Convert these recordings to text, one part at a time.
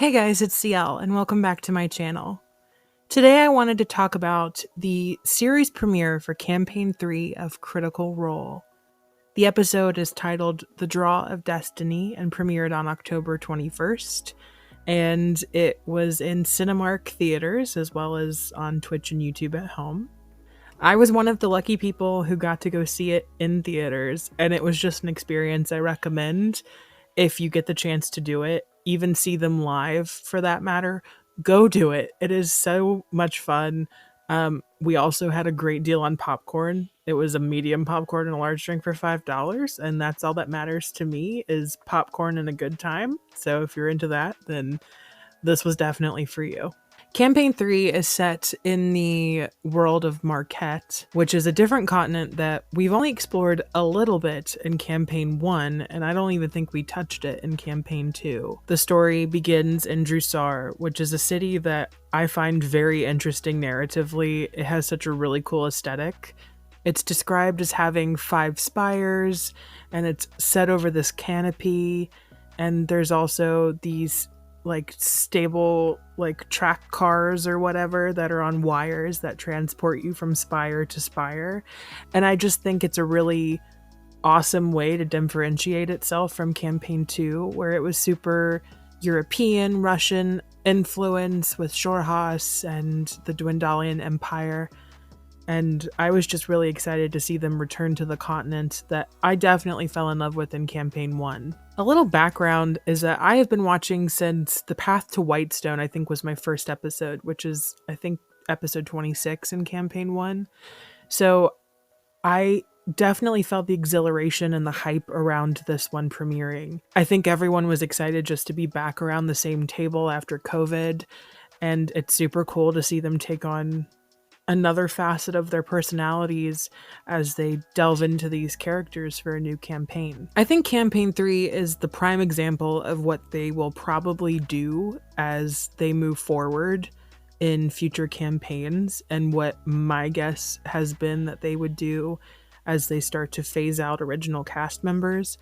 Hey guys, it's CL and welcome back to my channel. Today I wanted to talk about the series premiere for Campaign 3 of Critical Role. The episode is titled The Draw of Destiny and premiered on October 21st, and it was in Cinemark theaters as well as on Twitch and YouTube at home. I was one of the lucky people who got to go see it in theaters, and it was just an experience I recommend if you get the chance to do it, even see them live for that matter. Go do it. It is so much fun. We also had a great deal on popcorn. It was a medium popcorn and a large drink for $5, and that's all that matters to me is popcorn and a good time. So if you're into that, then this was definitely for you. Campaign 3 is set in the world of Marquette, which is a different continent that we've only explored a little bit in Campaign 1, and I don't even think we touched it in Campaign 2. The story begins in Drusar, which is a city that I find very interesting narratively. It has such a really cool aesthetic. It's described as having 5 spires, and it's set over this canopy, and there's also these stable track cars or whatever that are on wires that transport you from spire to spire. And I just think it's a really awesome way to differentiate itself from Campaign 2, where it was super European, Russian influence with Xhorhas and the Dwendalian Empire. And I was just really excited to see them return to the continent that I definitely fell in love with in Campaign 1. A little background is that I have been watching since The Path to Whitestone, I think was my first episode, which is, I think, episode 26 in Campaign 1. So I definitely felt the exhilaration and the hype around this one premiering. I think everyone was excited just to be back around the same table after COVID, and it's super cool to see them take on another facet of their personalities as they delve into these characters for a new campaign. I think Campaign 3 is the prime example of what they will probably do as they move forward in future campaigns, and what my guess has been that they would do as they start to phase out original cast members.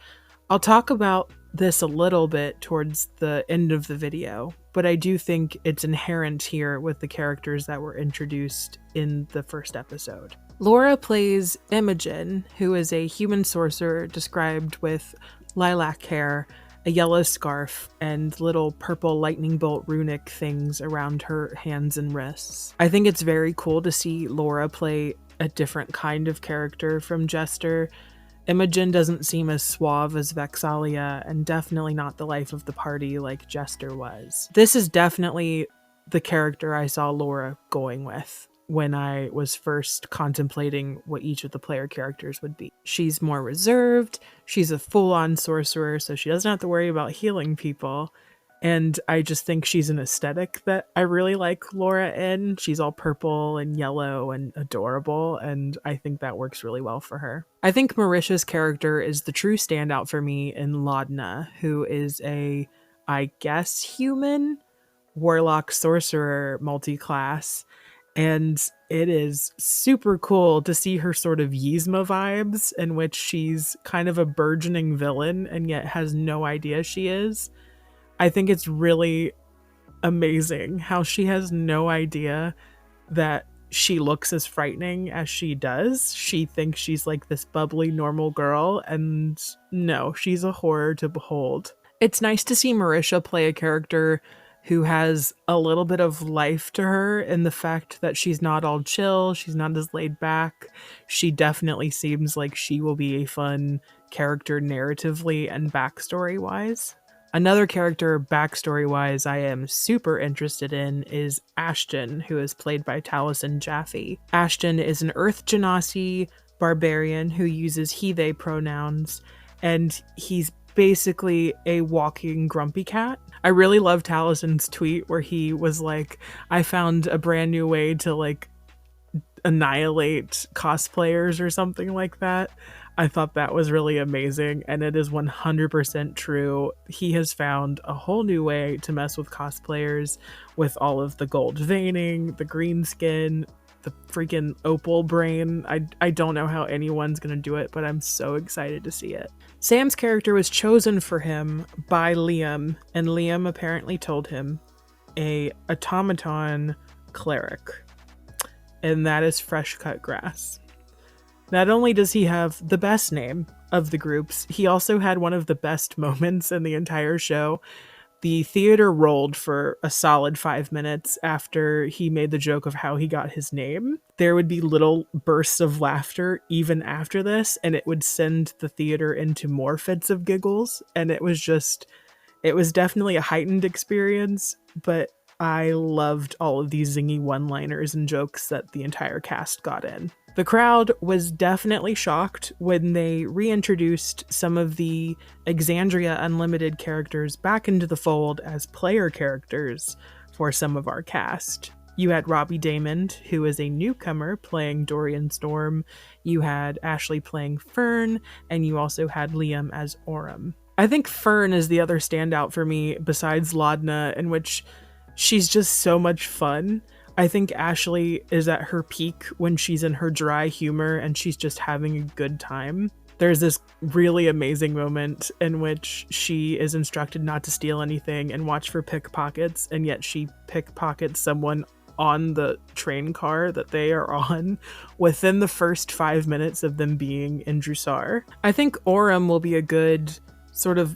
I'll talk about this a little bit towards the end of the video, but I do think it's inherent here with the characters that were introduced in the first episode. Laura plays Imogen, who is a human sorcerer described with lilac hair, a yellow scarf, and little purple lightning bolt runic things around her hands and wrists. I think it's very cool to see Laura play a different kind of character from Jester. Imogen doesn't seem as suave as Vex'ahlia, and definitely not the life of the party like Jester was. This is definitely the character I saw Laura going with when I was first contemplating what each of the player characters would be. She's more reserved, she's a full-on sorcerer, so she doesn't have to worry about healing people. And I just think she's an aesthetic that I really like Laura in. She's all purple and yellow and adorable, and I think that works really well for her. I think Marisha's character is the true standout for me in Laudna, who is a, I guess, human warlock sorcerer multi-class. And it is super cool to see her sort of Yzma vibes, in which she's kind of a burgeoning villain and yet has no idea she is. I think it's really amazing how she has no idea that she looks as frightening as she does. She thinks she's like this bubbly, normal girl, and no, she's a horror to behold. It's nice to see Marisha play a character who has a little bit of life to her in the fact that she's not all chill, she's not as laid back. She definitely seems like she will be a fun character narratively and backstory-wise. Another character, backstory-wise, I am super interested in is Ashton, who is played by Taliesin Jaffe. Ashton is an Earth Genasi barbarian who uses he/they pronouns, and he's basically a walking grumpy cat. I really love Taliesin's tweet where he was like, I found a brand new way to annihilate cosplayers or something like that. I thought that was really amazing, and it is 100% true. He has found a whole new way to mess with cosplayers with all of the gold veining, the green skin, the freaking opal brain. I don't know how anyone's gonna do it, but I'm so excited to see it. Sam's character was chosen for him by Liam, and Liam apparently told him a automaton cleric, and that is Fresh Cut Grass. Not only does he have the best name of the groups, he also had one of the best moments in the entire show. The theater rolled for a solid 5 minutes after he made the joke of how he got his name. There would be little bursts of laughter even after this, and it would send the theater into more fits of giggles. And it was definitely a heightened experience, but I loved all of these zingy one-liners and jokes that the entire cast got in. The crowd was definitely shocked when they reintroduced some of the Exandria Unlimited characters back into the fold as player characters for some of our cast. You had Robbie Daymond, who is a newcomer, playing Dorian Storm. You had Ashley playing Fern, and you also had Liam as Orym. I think Fern is the other standout for me besides Laudna, in which she's just so much fun. I think Ashley is at her peak when she's in her dry humor and she's just having a good time. There's this really amazing moment in which she is instructed not to steal anything and watch for pickpockets, and yet she pickpockets someone on the train car that they are on within the first 5 minutes of them being in Drusar. I think Orym will be a good sort of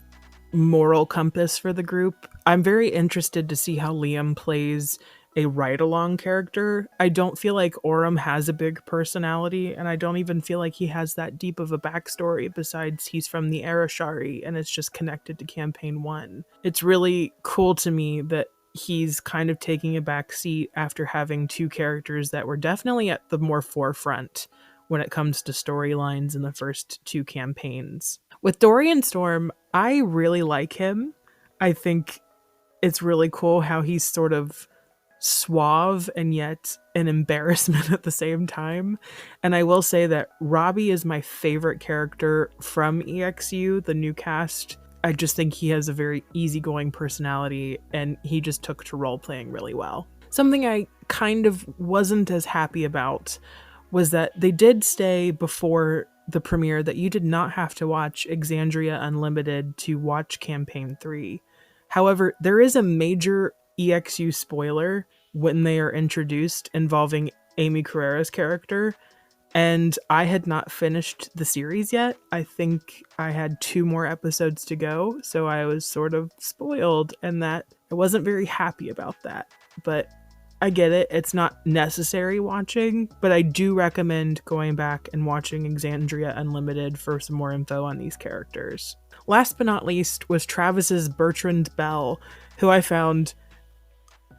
moral compass for the group. I'm very interested to see how Liam plays a ride-along character. I don't feel like Orym has a big personality, and I don't even feel like he has that deep of a backstory besides he's from the Arashari and it's just connected to Campaign 1. It's really cool to me that he's kind of taking a back seat after having two characters that were definitely at the more forefront when it comes to storylines in the first two campaigns. With Dorian Storm, I really like him. I think it's really cool how he's sort of suave and yet an embarrassment at the same time. And I will say that Robbie is my favorite character from EXU, the new cast. I just think he has a very easygoing personality and he just took to role-playing really well. Something I kind of wasn't as happy about was that they did say before the premiere that you did not have to watch Exandria Unlimited to watch Campaign 3. However, there is a major EXU spoiler when they are introduced involving Amy Carrera's character, and I had not finished the series yet. I think I had 2 more episodes to go, so I was sort of spoiled, and that I wasn't very happy about that. But I get it, it's not necessary watching, but I do recommend going back and watching Exandria Unlimited for some more info on these characters. Last but not least was Travis's Bertrand Bell, who I found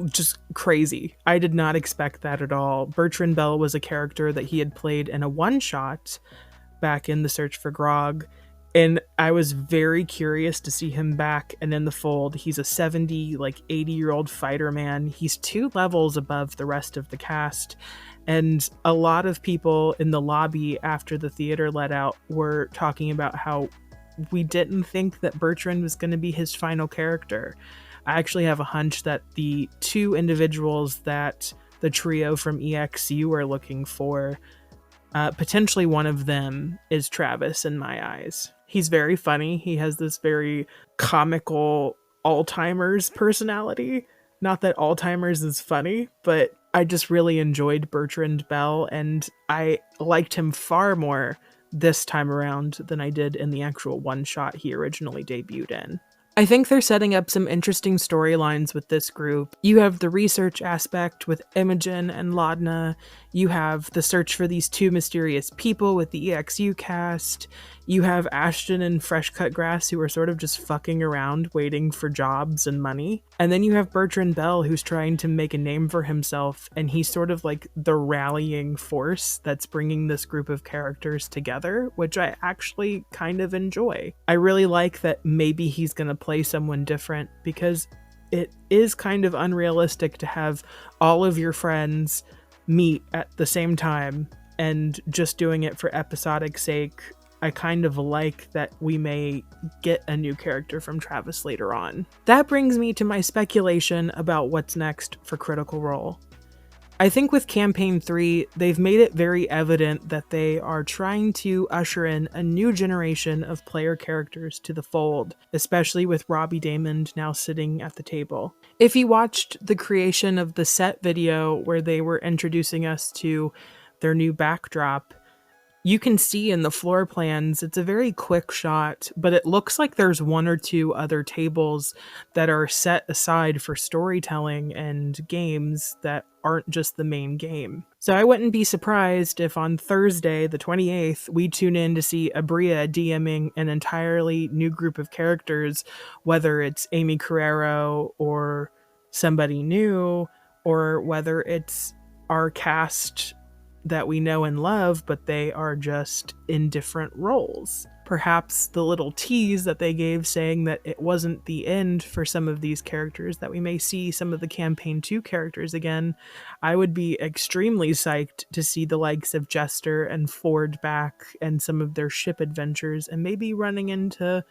just crazy. I did not expect that at all. Bertrand Bell was a character that he had played in a one-shot back in The Search for Grog, and I was very curious to see him back and in the fold. He's a 70, 80-year-old fighter man. He's 2 levels above the rest of the cast, and a lot of people in the lobby after the theater let out were talking about how we didn't think that Bertrand was going to be his final character. I actually have a hunch that the 2 individuals that the trio from EXU are looking for, potentially one of them is Travis in my eyes. He's very funny. He has this very comical Alzheimer's personality. Not that Alzheimer's is funny, but I just really enjoyed Bertrand Bell, and I liked him far more this time around than I did in the actual one-shot he originally debuted in. I think they're setting up some interesting storylines with this group. You have the research aspect with Imogen and Laudna. You have the search for these 2 mysterious people with the EXU cast. You have Ashton and Fresh Cut Grass, who are sort of just fucking around waiting for jobs and money. And then you have Bertrand Bell, who's trying to make a name for himself, and he's sort of like the rallying force that's bringing this group of characters together, which I actually kind of enjoy. I really like that maybe he's going to play someone different, because it is kind of unrealistic to have all of your friends meet at the same time and just doing it for episodic sake. I kind of like that we may get a new character from Travis later on. That brings me to my speculation about what's next for Critical Role. I think with Campaign 3, they've made it very evident that they are trying to usher in a new generation of player characters to the fold, especially with Robbie Daymond now sitting at the table. If you watched the creation of the set video where they were introducing us to their new backdrop, you can see in the floor plans, it's a very quick shot, but it looks like there's one or two other tables that are set aside for storytelling and games that aren't just the main game. So I wouldn't be surprised if on Thursday, the 28th, we tune in to see Abria DMing an entirely new group of characters, whether it's Amy Carrero or somebody new, or whether it's our cast that we know and love, but they are just in different roles. Perhaps the little tease that they gave saying that it wasn't the end for some of these characters, that we may see some of the Campaign 2 characters again. I would be extremely psyched to see the likes of Jester and Ford back and some of their ship adventures, and maybe running into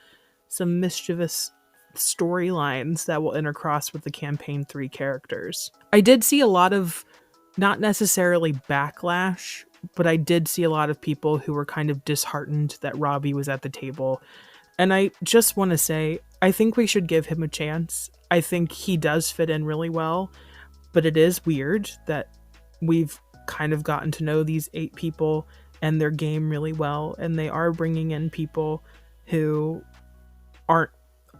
some mischievous storylines that will intercross with the Campaign 3 characters. I did see a lot of not necessarily backlash, but I did see a lot of people who were kind of disheartened that Robbie was at the table. And I just want to say, I think we should give him a chance. I think he does fit in really well, but it is weird that we've kind of gotten to know these 8 people and their game really well, and they are bringing in people who aren't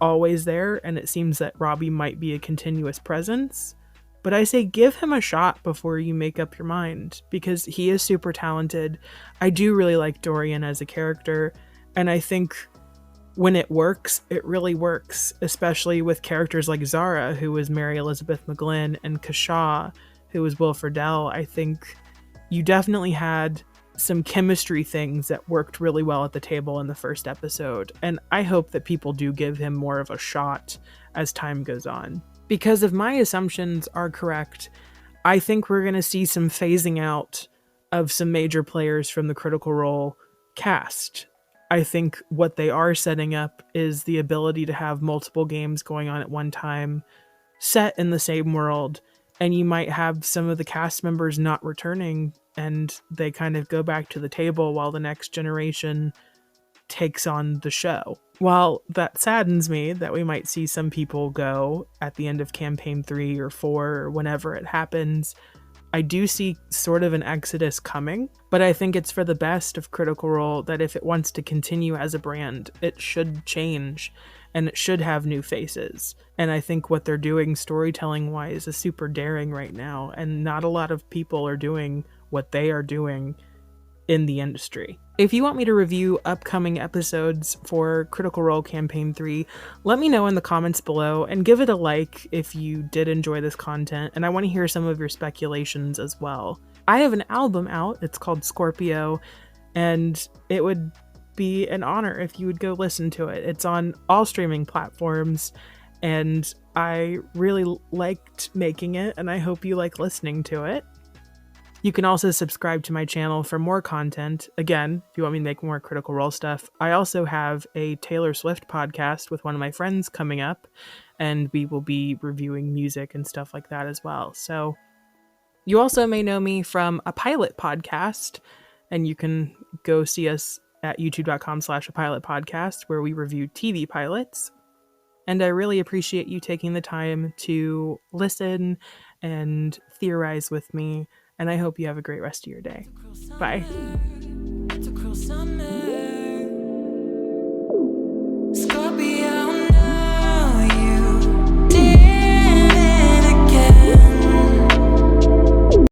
always there, and it seems that Robbie might be a continuous presence. But I say give him a shot before you make up your mind, because he is super talented. I do really like Dorian as a character, and I think when it works, it really works, especially with characters like Zara, who was Mary Elizabeth McGlynn, and Kashaw, who was Will Friedle. I think you definitely had some chemistry things that worked really well at the table in the first episode, and I hope that people do give him more of a shot as time goes on. Because if my assumptions are correct, I think we're going to see some phasing out of some major players from the Critical Role cast. I think what they are setting up is the ability to have multiple games going on at one time, set in the same world, and you might have some of the cast members not returning, and they kind of go back to the table while the next generation takes on the show. While that saddens me that we might see some people go at the end of Campaign 3 or 4 or whenever it happens, I do see sort of an exodus coming, but I think it's for the best of Critical Role that if it wants to continue as a brand, it should change and it should have new faces. And I think what they're doing storytelling-wise is super daring right now, and not a lot of people are doing what they are doing in the industry. If you want me to review upcoming episodes for Critical Role Campaign 3, let me know in the comments below and give it a like if you did enjoy this content, and I want to hear some of your speculations as well. I have an album out, it's called Scorpio, and it would be an honor if you would go listen to it. It's on all streaming platforms, and I really liked making it, and I hope you like listening to it. You can also subscribe to my channel for more content. Again, if you want me to make more Critical Role stuff, I also have a Taylor Swift podcast with one of my friends coming up, and we will be reviewing music and stuff like that as well. So you also may know me from a pilot podcast, and you can go see us at youtube.com/apilotpodcast, where we review TV pilots. And I really appreciate you taking the time to listen and theorize with me. And I hope you have a great rest of your day. Bye.